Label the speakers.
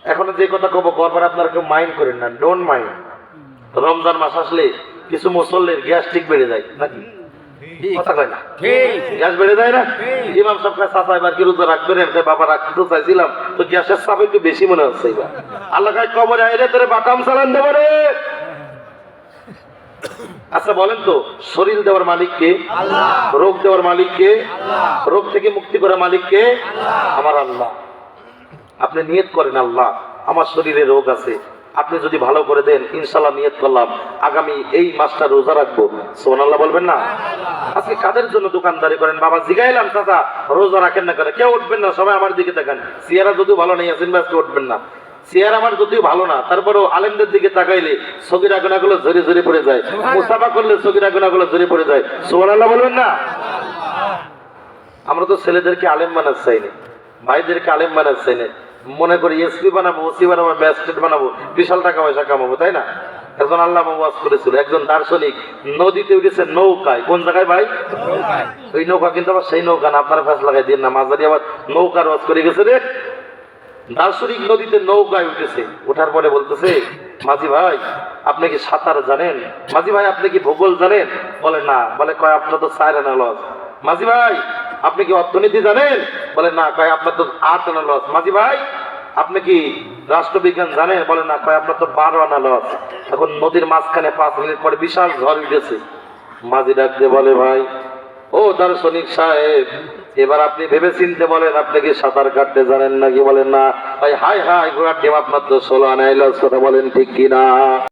Speaker 1: এখন যে কথা কব করবার আপনারা কেউ মাইন্ড করেন না, ডোন্ট মাইন্ড। রমজান মাস আসলে কিছু মুসল্লির গ্যাস্ট্রিক বেড়ে যায় নাকি? কথা কয় না, গ্যাস বেড়ে যায় না? ইমাম সাহেব চাচা এবার কি রোজা রাখবেন? বাবা রাখতে তো চাইছিলাম, তো গ্যাসের চাপ একটু বেশি মনে হচ্ছে এবার। আল্লাহ কাছে কবরে আইলে তোরে বাটাম চালান দেবো রে। আচ্ছা বলেন তো, শরীর দেওয়ার মালিক কে? আল্লাহ। রোগ দেওয়ার মালিক কে? আল্লাহ। রোগ থেকে মুক্তি করার মালিক কে? আমার আল্লাহ। আপনি নিয়ত করেন, আল্লাহ আমার শরীরে রোগ আছে, আপনি যদি ভালো করে দেন, ইনশাল্লাহ নিয়ত করলাম আগামী এই মাসটা রোজা রাখবো, সুবহানাল্লাহ বলবেন না? আজকে কাদের জন্য দোকানদারি করেন? বাবা জিগাইলাম চাচা রোজা রাখেন না করে, কেউ উঠবেন না, সবাই আমার দিকে তাকান। সিয়ারা যদিও ভালো নেই আছেন, আজকে উঠবেন না। চেয়ার আমার যদিও ভালো না, তারপরেও আলেমদের দিকে তাকাইলে সগীরা গুনাহগুলো ঝরে ঝরে পড়ে যায়, মুসাফা করলে সগীরা গুনাহগুলো ঝরে পড়ে যায়, সুবহানাল্লাহ বলবেন না? আমরা তো ছেলেদেরকে আলেম বানাতে চাই না, ভাইদেরকে আলেম বানাতে চাই না, মনে করি এসপি বানাবো, ওসি বানাবো, ম্যাজিস্ট্রেট বানাবো, বিশাল টাকা পয়সা কামাবো, তাই না? একজন আল্লাহ ওয়াজ করেছিল, একজন দার্শনিক নদীতে উঠেছে নৌকায়। কোন জায়গায় ভাই? ওই নৌকা কিন্তু আবার সেই নৌকা না, আপনারা ফ্যাস লাগাই দিন না, মাঝারি আবার নৌকার ওয়াজ করে গেছে রে। দার্শনিক নদীতে নৌকায় উঠেছে, ওঠার পরে বলতেছে, মাঝি ভাই আপনি কি সাঁতার জানেন? মাঝি ভাই আপনি কি ভূগোল জানেন? বলে না। বলে কয় আপনার তো 4 আনা লস। মাঝি ভাই আপনি কি অর্থনীতি জানেন? বলে না। কয় আপনার তো 8 আনা লস। মাঝি ভাই আপনি কি রাষ্ট্রবিজ্ঞান জানেন? বলে না। কয় আপনার তো 12 আনা লস। এখন নদীর মাঝখানে 5 মিনিট পরে বিশাল ঝড় উঠেছে। মাঝি ডাক দিয়ে বলে, ভাই ও দার্শনিক সাহেব, এবার আপনি ভেবে চিনতে বলেন, আপনি কি সাঁতার কাটতে জানেন নাকি? বলেন না। ভাই হাই হাই ঘোড়ার ডিম আপনার তো 16 আনা লস, কথা বলেন ঠিক কিনা?